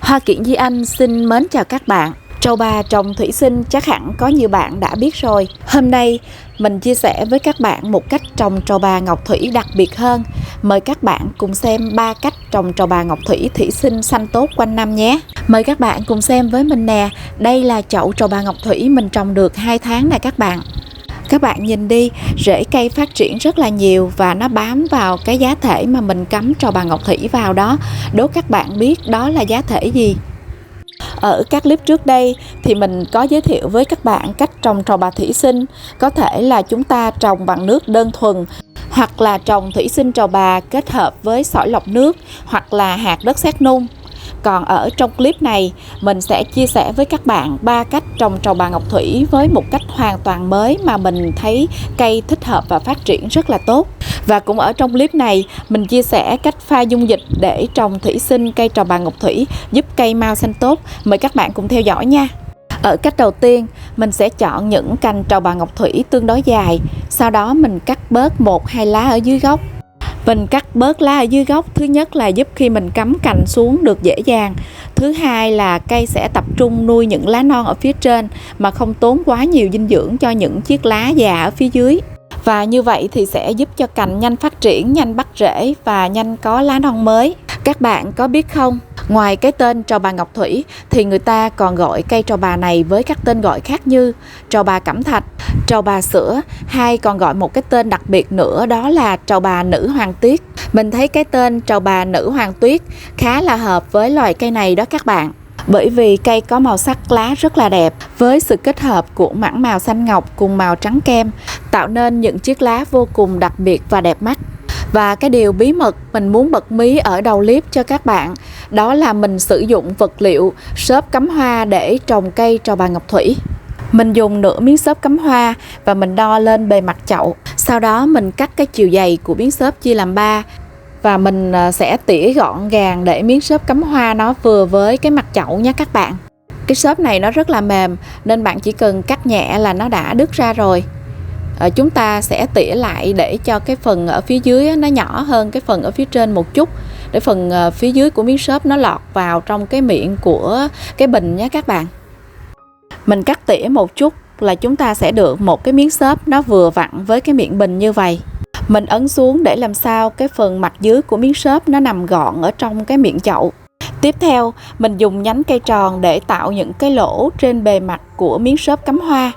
Hoa Kiển Duy Anh xin mến chào các bạn. Trầu bà trồng thủy sinh chắc hẳn có nhiều bạn đã biết rồi. Hôm nay mình chia sẻ với các bạn một cách trồng trầu bà ngọc thủy đặc biệt hơn. Mời các bạn cùng xem 3 cách trồng trầu bà ngọc thủy thủy sinh xanh tốt quanh năm nhé. Mời các bạn cùng xem với mình nè. Đây là chậu trầu bà ngọc thủy mình trồng được 2 tháng nè các bạn. Các bạn nhìn đi, rễ cây phát triển rất là nhiều và nó bám vào cái giá thể mà mình cắm trầu bà ngọc thủy vào đó. Đố các bạn biết đó là giá thể gì? Ở các clip trước đây thì mình có giới thiệu với các bạn cách trồng trầu bà thủy sinh. Có thể là chúng ta trồng bằng nước đơn thuần, hoặc là trồng thủy sinh trầu bà kết hợp với sỏi lọc nước, hoặc là hạt đất sét nung. Còn ở trong clip này, mình sẽ chia sẻ với các bạn 3 cách trồng trầu bà ngọc thủy với một cách hoàn toàn mới mà mình thấy cây thích hợp và phát triển rất là tốt. Và cũng ở trong clip này, mình chia sẻ cách pha dung dịch để trồng thủy sinh cây trầu bà ngọc thủy giúp cây mau xanh tốt. Mời các bạn cùng theo dõi nha. Ở cách đầu tiên, mình sẽ chọn những cành trầu bà ngọc thủy tương đối dài. Sau đó mình cắt bớt 1-2 lá ở dưới gốc. Mình cắt bớt lá ở dưới gốc, thứ nhất là giúp khi mình cắm cành xuống được dễ dàng. Thứ hai là cây sẽ tập trung nuôi những lá non ở phía trên mà không tốn quá nhiều dinh dưỡng cho những chiếc lá già ở phía dưới. Và như vậy thì sẽ giúp cho cành nhanh phát triển, nhanh bắt rễ và nhanh có lá non mới. Các bạn có biết không, ngoài cái tên trầu bà ngọc thủy thì người ta còn gọi cây trầu bà này với các tên gọi khác như trầu bà cẩm thạch, trầu bà sữa, hay còn gọi một cái tên đặc biệt nữa đó là trầu bà nữ hoàng tuyết. Mình thấy cái tên trầu bà nữ hoàng tuyết khá là hợp với loài cây này đó các bạn. Bởi vì cây có màu sắc lá rất là đẹp, với sự kết hợp của mảng màu xanh ngọc cùng màu trắng kem, tạo nên những chiếc lá vô cùng đặc biệt và đẹp mắt. Và cái điều bí mật mình muốn bật mí ở đầu clip cho các bạn, đó là mình sử dụng vật liệu xốp cắm hoa để trồng cây trầu bà ngọc thủy. Mình dùng nửa miếng xốp cắm hoa và mình đo lên bề mặt chậu. Sau đó mình cắt cái chiều dày của miếng xốp chia làm 3. Và mình sẽ tỉa gọn gàng để miếng xốp cắm hoa nó vừa với cái mặt chậu nha các bạn. Cái xốp này nó rất là mềm nên bạn chỉ cần cắt nhẹ là nó đã đứt ra rồi. Chúng ta sẽ tỉa lại để cho cái phần ở phía dưới nó nhỏ hơn cái phần ở phía trên một chút, để phần phía dưới của miếng xốp nó lọt vào trong cái miệng của cái bình nhé các bạn. Mình cắt tỉa một chút là chúng ta sẽ được một cái miếng xốp nó vừa vặn với cái miệng bình như vậy. Mình ấn xuống để làm sao cái phần mặt dưới của miếng xốp nó nằm gọn ở trong cái miệng chậu. Tiếp theo, mình dùng nhánh cây tròn để tạo những cái lỗ trên bề mặt của miếng xốp cắm hoa.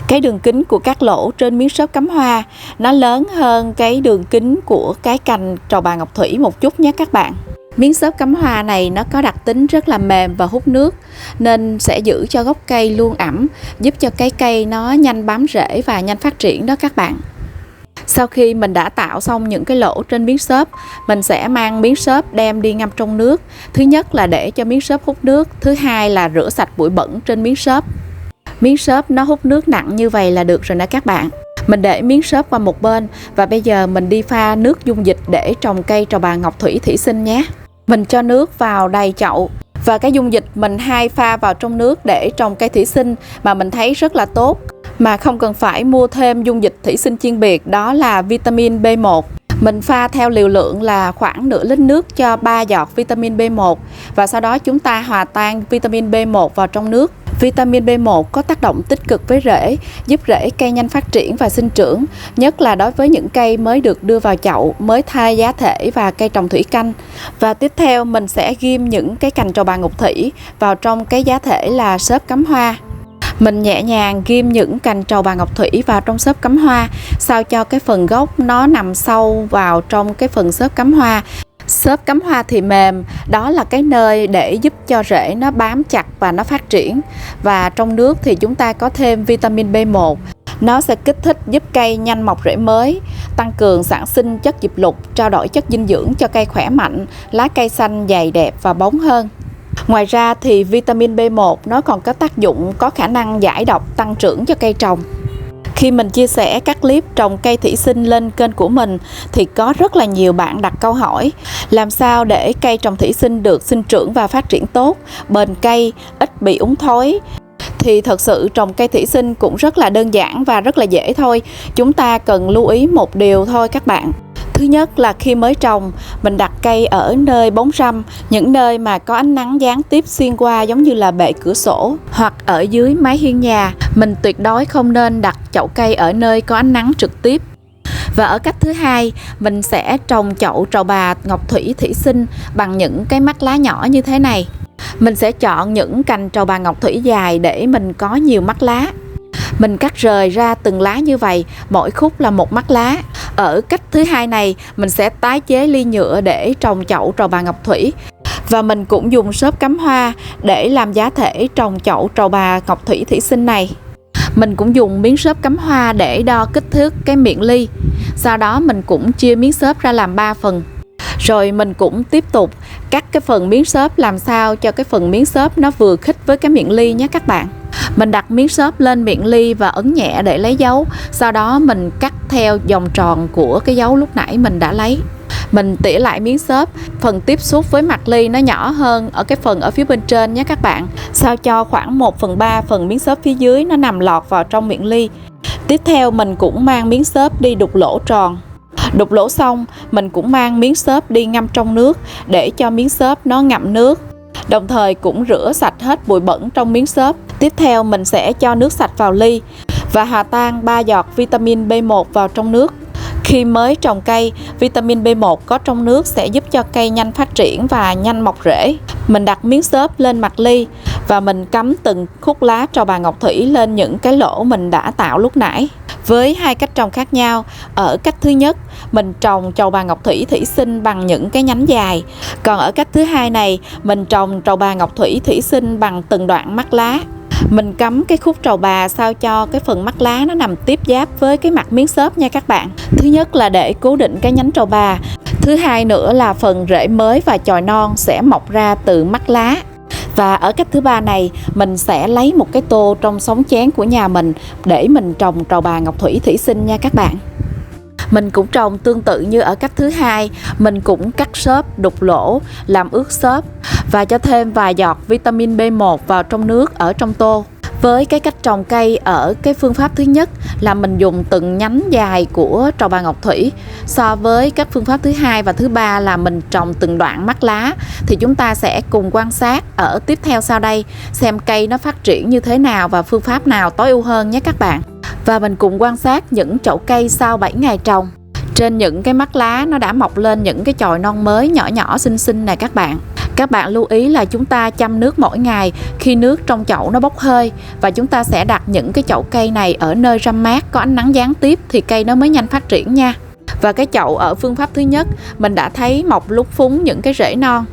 Cái đường kính của các lỗ trên miếng xốp cắm hoa nó lớn hơn cái đường kính của cái cành trầu bà ngọc thủy một chút nhé các bạn. Miếng xốp cắm hoa này nó có đặc tính rất là mềm và hút nước, nên sẽ giữ cho gốc cây luôn ẩm, giúp cho cái cây nó nhanh bám rễ và nhanh phát triển đó các bạn. Sau khi mình đã tạo xong những cái lỗ trên miếng xốp, mình sẽ mang miếng xốp đem đi ngâm trong nước. Thứ nhất là để cho miếng xốp hút nước, thứ hai là rửa sạch bụi bẩn trên miếng xốp. Miếng xốp nó hút nước nặng như vậy là được rồi nè các bạn. Mình để miếng xốp qua một bên và bây giờ mình đi pha nước dung dịch để trồng cây trầu bà ngọc thủy thủy sinh nhé. Mình cho nước vào đầy chậu và cái dung dịch mình pha vào trong nước để trồng cây thủy sinh mà mình thấy rất là tốt, mà không cần phải mua thêm dung dịch thủy sinh chuyên biệt, đó là vitamin B1. Mình pha theo liều lượng là khoảng nửa lít nước cho 3 giọt vitamin B1 và sau đó chúng ta hòa tan vitamin B1 vào trong nước. Vitamin B1 có tác động tích cực với rễ, giúp rễ cây nhanh phát triển và sinh trưởng, nhất là đối với những cây mới được đưa vào chậu, mới thay giá thể và cây trồng thủy canh. Và tiếp theo mình sẽ ghim những cái cành trầu bà ngọc thủy vào trong cái giá thể là xốp cắm hoa. Mình nhẹ nhàng ghim những cành trầu bà ngọc thủy vào trong xốp cắm hoa, sao cho cái phần gốc nó nằm sâu vào trong cái phần xốp cắm hoa. Xốp cắm hoa thì mềm, đó là cái nơi để giúp cho rễ nó bám chặt và nó phát triển. Và trong nước thì chúng ta có thêm vitamin B1. Nó sẽ kích thích giúp cây nhanh mọc rễ mới, tăng cường sản sinh chất diệp lục, trao đổi chất dinh dưỡng cho cây khỏe mạnh, lá cây xanh dày đẹp và bóng hơn. Ngoài ra thì vitamin B1 nó còn có tác dụng có khả năng giải độc, tăng trưởng cho cây trồng. Khi mình chia sẻ các clip trồng cây thủy sinh lên kênh của mình thì có rất là nhiều bạn đặt câu hỏi làm sao để cây trồng thủy sinh được sinh trưởng và phát triển tốt, bền cây, ít bị úng thối. Thì thật sự trồng cây thủy sinh cũng rất là đơn giản và rất là dễ thôi. Chúng ta cần lưu ý một điều thôi các bạn. Thứ nhất là khi mới trồng, mình đặt cây ở nơi bóng râm, những nơi mà có ánh nắng gián tiếp xuyên qua giống như là bệ cửa sổ hoặc ở dưới mái hiên nhà. Mình tuyệt đối không nên đặt chậu cây ở nơi có ánh nắng trực tiếp. Và ở cách thứ hai, mình sẽ trồng chậu trầu bà ngọc thủy thủy sinh bằng những cái mắt lá nhỏ như thế này. Mình sẽ chọn những cành trầu bà ngọc thủy dài để mình có nhiều mắt lá. Mình cắt rời ra từng lá như vậy, mỗi khúc là một mắt lá. Ở cách thứ hai này, mình sẽ tái chế ly nhựa để trồng chậu trầu bà ngọc thủy. Và mình cũng dùng xốp cắm hoa để làm giá thể trồng chậu trầu bà ngọc thủy thủy sinh này. Mình cũng dùng miếng xốp cắm hoa để đo kích thước cái miệng ly. Sau đó mình cũng chia miếng xốp ra làm 3 phần. Rồi mình cũng tiếp tục cắt cái phần miếng xốp làm sao cho cái phần miếng xốp nó vừa khít với cái miệng ly nhé các bạn. Mình đặt miếng xốp lên miệng ly và ấn nhẹ để lấy dấu. Sau đó mình cắt theo vòng tròn của cái dấu lúc nãy mình đã lấy. Mình tỉa lại miếng xốp, phần tiếp xúc với mặt ly nó nhỏ hơn ở cái phần ở phía bên trên nhé các bạn. Sao cho khoảng 1/3 phần miếng xốp phía dưới nó nằm lọt vào trong miệng ly. Tiếp theo mình cũng mang miếng xốp đi đục lỗ tròn. Đục lỗ xong, mình cũng mang miếng xốp đi ngâm trong nước để cho miếng xốp nó ngậm nước. Đồng thời cũng rửa sạch hết bụi bẩn trong miếng xốp. Tiếp theo mình sẽ cho nước sạch vào ly và hòa tan 3 giọt vitamin B1 vào trong nước. Khi mới trồng cây, vitamin B1 có trong nước sẽ giúp cho cây nhanh phát triển và nhanh mọc rễ. Mình đặt miếng xốp lên mặt ly và mình cắm từng khúc lá trầu bà ngọc thủy lên những cái lỗ mình đã tạo lúc nãy. Với hai cách trồng khác nhau, ở cách thứ nhất, mình trồng trầu bà ngọc thủy thủy sinh bằng những cái nhánh dài. Còn ở cách thứ hai này, mình trồng trầu bà ngọc thủy thủy sinh bằng từng đoạn mắt lá. Mình cắm cái khúc trầu bà sao cho cái phần mắt lá nó nằm tiếp giáp với cái mặt miếng xốp nha các bạn. Thứ nhất là để cố định cái nhánh trầu bà. Thứ hai nữa là phần rễ mới và chồi non sẽ mọc ra từ mắt lá. Và ở cách thứ ba này, mình sẽ lấy một cái tô trong xóng chén của nhà mình để mình trồng trầu bà ngọc thủy thủy sinh nha các bạn. Mình cũng trồng tương tự như ở cách thứ hai, mình cũng cắt xốp, đục lỗ, làm ướt xốp và cho thêm vài giọt vitamin B1 vào trong nước ở trong tô. Với cái cách trồng cây ở cái phương pháp thứ nhất là mình dùng từng nhánh dài của trầu bà ngọc thủy. So với các phương pháp thứ hai và thứ ba là mình trồng từng đoạn mắt lá, thì chúng ta sẽ cùng quan sát ở tiếp theo sau đây xem cây nó phát triển như thế nào và phương pháp nào tối ưu hơn nhé các bạn. Và mình cùng quan sát những chậu cây sau 7 ngày trồng. Trên những cái mắt lá nó đã mọc lên những cái chồi non mới nhỏ nhỏ xinh xinh này các bạn. Các bạn lưu ý là chúng ta chăm nước mỗi ngày khi nước trong chậu nó bốc hơi. Và chúng ta sẽ đặt những cái chậu cây này ở nơi râm mát có ánh nắng gián tiếp thì cây nó mới nhanh phát triển nha. Và cái chậu ở phương pháp thứ nhất mình đã thấy mọc lúng phúng những cái rễ non.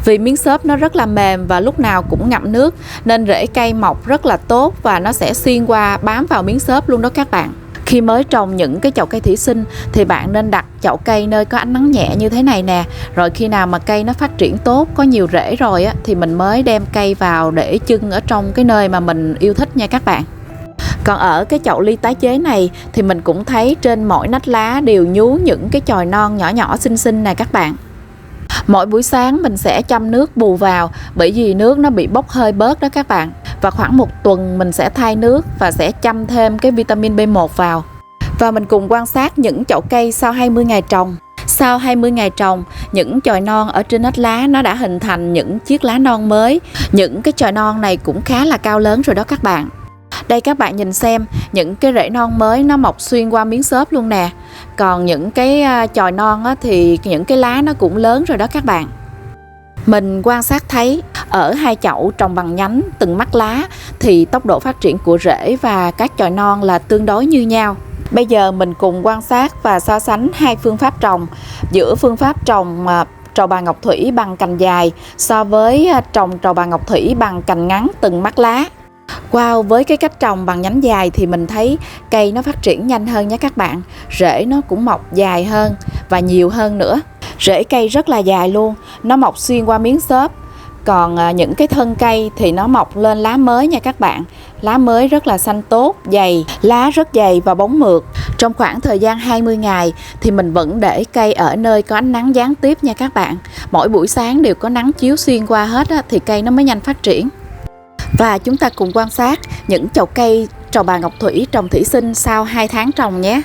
Vì miếng xốp nó rất là mềm và lúc nào cũng ngậm nước nên rễ cây mọc rất là tốt và nó sẽ xuyên qua bám vào miếng xốp luôn đó các bạn. Khi mới trồng những cái chậu cây thủy sinh thì bạn nên đặt chậu cây nơi có ánh nắng nhẹ như thế này nè. Rồi khi nào mà cây nó phát triển tốt, có nhiều rễ rồi á, thì mình mới đem cây vào để chưng ở trong cái nơi mà mình yêu thích nha các bạn. Còn ở cái chậu ly tái chế này thì mình cũng thấy trên mỗi nách lá đều nhú những cái chồi non nhỏ nhỏ xinh xinh nè các bạn. Mỗi buổi sáng mình sẽ chăm nước bù vào bởi vì nước nó bị bốc hơi bớt đó các bạn. Và khoảng 1 tuần mình sẽ thay nước và sẽ chăm thêm cái vitamin B1 vào. Và mình cùng quan sát những chậu cây sau 20 ngày trồng. Sau 20 ngày trồng, những chồi non ở trên nách lá nó đã hình thành những chiếc lá non mới. Những cái chồi non này cũng khá là cao lớn rồi đó các bạn. Đây các bạn nhìn xem, những cái rễ non mới nó mọc xuyên qua miếng xốp luôn nè. Còn những cái chồi non á, thì những cái lá nó cũng lớn rồi đó các bạn. Mình quan sát thấy ở hai chậu trồng bằng nhánh từng mắt lá thì tốc độ phát triển của rễ và các chồi non là tương đối như nhau. Bây giờ mình cùng quan sát và so sánh hai phương pháp trồng giữa phương pháp trồng trầu bà ngọc thủy bằng cành dài so với trồng trầu bà ngọc thủy bằng cành ngắn từng mắt lá. Wow, với cái cách trồng bằng nhánh dài thì mình thấy cây nó phát triển nhanh hơn nha các bạn. Rễ nó cũng mọc dài hơn và nhiều hơn nữa. Rễ cây rất là dài luôn, nó mọc xuyên qua miếng xốp. Còn những cái thân cây thì nó mọc lên lá mới nha các bạn. Lá mới rất là xanh tốt, dày, lá rất dày và bóng mượt. Trong khoảng thời gian 20 ngày thì mình vẫn để cây ở nơi có ánh nắng gián tiếp nha các bạn. Mỗi buổi sáng đều có nắng chiếu xuyên qua hết á, thì cây nó mới nhanh phát triển. Và chúng ta cùng quan sát những chậu cây trầu bà ngọc thủy trồng thủy sinh sau 2 tháng trồng nhé.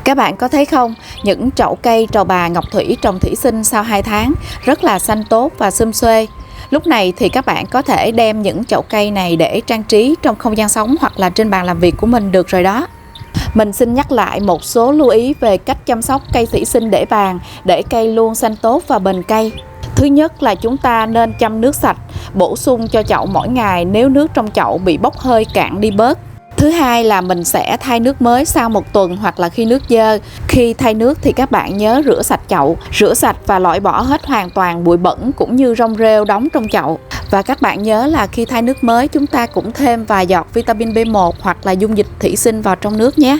Các bạn có thấy không, những chậu cây trầu bà ngọc thủy trồng thủy sinh sau 2 tháng rất là xanh tốt và xum xuê. Lúc này thì các bạn có thể đem những chậu cây này để trang trí trong không gian sống hoặc là trên bàn làm việc của mình được rồi đó. Mình xin nhắc lại một số lưu ý về cách chăm sóc cây thủy sinh để bàn để cây luôn xanh tốt và bền cây. Thứ nhất là chúng ta nên chăm nước sạch, bổ sung cho chậu mỗi ngày nếu nước trong chậu bị bốc hơi cạn đi bớt. Thứ hai là mình sẽ thay nước mới sau 1 tuần hoặc là khi nước dơ. Khi thay nước thì các bạn nhớ rửa sạch chậu, rửa sạch và loại bỏ hết hoàn toàn bụi bẩn cũng như rong rêu đóng trong chậu. Và các bạn nhớ là khi thay nước mới chúng ta cũng thêm vài giọt vitamin B1 hoặc là dung dịch thủy sinh vào trong nước nhé.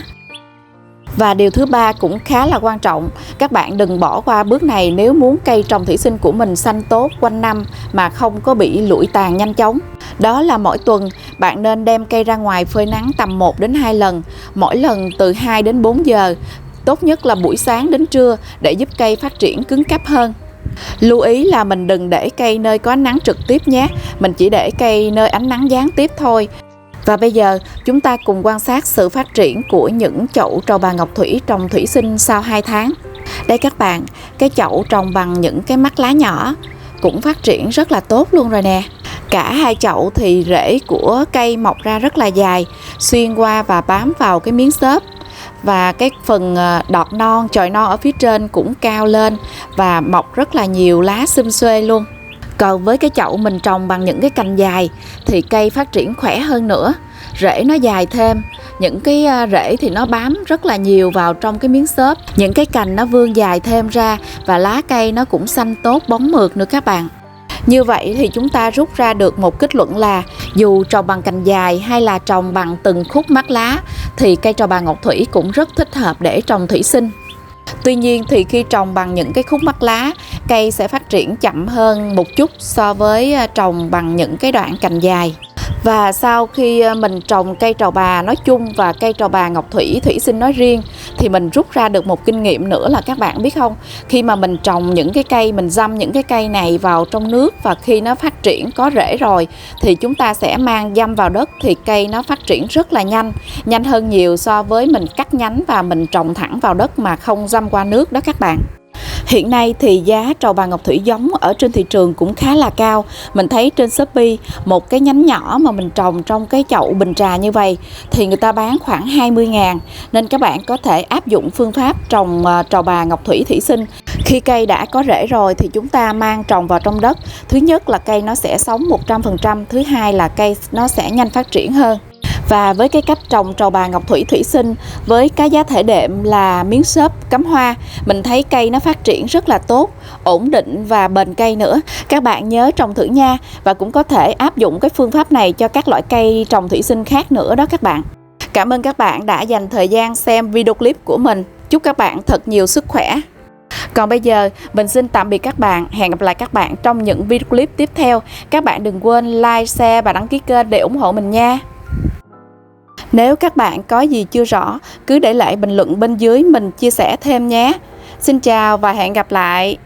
Và điều thứ ba cũng khá là quan trọng, các bạn đừng bỏ qua bước này nếu muốn cây trồng thủy sinh của mình xanh tốt quanh năm mà không có bị lụi tàn nhanh chóng. Đó là mỗi tuần bạn nên đem cây ra ngoài phơi nắng tầm 1 đến 2 lần, mỗi lần từ 2 đến 4 giờ, tốt nhất là buổi sáng đến trưa để giúp cây phát triển cứng cáp hơn. Lưu ý là mình đừng để cây nơi có ánh nắng trực tiếp nhé, mình chỉ để cây nơi ánh nắng gián tiếp thôi. Và bây giờ chúng ta cùng quan sát sự phát triển của những chậu trầu bà ngọc thủy trồng thủy sinh sau 2 tháng. Đây các bạn, cái chậu trồng bằng những cái mắt lá nhỏ cũng phát triển rất là tốt luôn rồi nè. Cả hai chậu thì rễ của cây mọc ra rất là dài, xuyên qua và bám vào cái miếng xốp. Và cái phần đọt non, chồi non ở phía trên cũng cao lên và mọc rất là nhiều lá xum xuê luôn. Còn với cái chậu mình trồng bằng những cái cành dài thì cây phát triển khỏe hơn nữa, rễ nó dài thêm, những cái rễ thì nó bám rất là nhiều vào trong cái miếng xốp, những cái cành nó vươn dài thêm ra và lá cây nó cũng xanh tốt bóng mượt nữa các bạn. Như vậy thì chúng ta rút ra được một kết luận là dù trồng bằng cành dài hay là trồng bằng từng khúc mắt lá thì cây trầu bà ngọc thủy cũng rất thích hợp để trồng thủy sinh. Tuy nhiên thì khi trồng bằng những cái khúc mắt lá, cây sẽ phát triển chậm hơn một chút so với trồng bằng những cái đoạn cành dài. Và sau khi mình trồng cây trầu bà nói chung và cây trầu bà ngọc thủy thủy sinh nói riêng thì mình rút ra được một kinh nghiệm nữa là các bạn biết không, khi mà mình trồng những cái cây, mình dăm những cái cây này vào trong nước và khi nó phát triển có rễ rồi thì chúng ta sẽ mang dăm vào đất thì cây nó phát triển rất là nhanh hơn nhiều so với mình cắt nhánh và mình trồng thẳng vào đất mà không dăm qua nước đó các bạn. Hiện nay thì giá trầu bà ngọc thủy giống ở trên thị trường cũng khá là cao. Mình thấy trên Shopee một cái nhánh nhỏ mà mình trồng trong cái chậu bình trà như vậy thì người ta bán khoảng 20.000. Nên các bạn có thể áp dụng phương pháp trồng trầu bà ngọc thủy thủy sinh. Khi cây đã có rễ rồi thì chúng ta mang trồng vào trong đất. Thứ nhất là cây nó sẽ sống 100%, thứ hai là cây nó sẽ nhanh phát triển hơn. Và với cái cách trồng trầu bà ngọc thủy thủy sinh với cái giá thể đệm là miếng xốp cắm hoa, mình thấy cây nó phát triển rất là tốt, ổn định và bền cây nữa. Các bạn nhớ trồng thử nha, và cũng có thể áp dụng cái phương pháp này cho các loại cây trồng thủy sinh khác nữa đó các bạn. Cảm ơn các bạn đã dành thời gian xem video clip của mình. Chúc các bạn thật nhiều sức khỏe. Còn bây giờ mình xin tạm biệt các bạn. Hẹn gặp lại các bạn trong những video clip tiếp theo. Các bạn đừng quên like, share và đăng ký kênh để ủng hộ mình nha. Nếu các bạn có gì chưa rõ, cứ để lại bình luận bên dưới mình chia sẻ thêm nhé. Xin chào và hẹn gặp lại.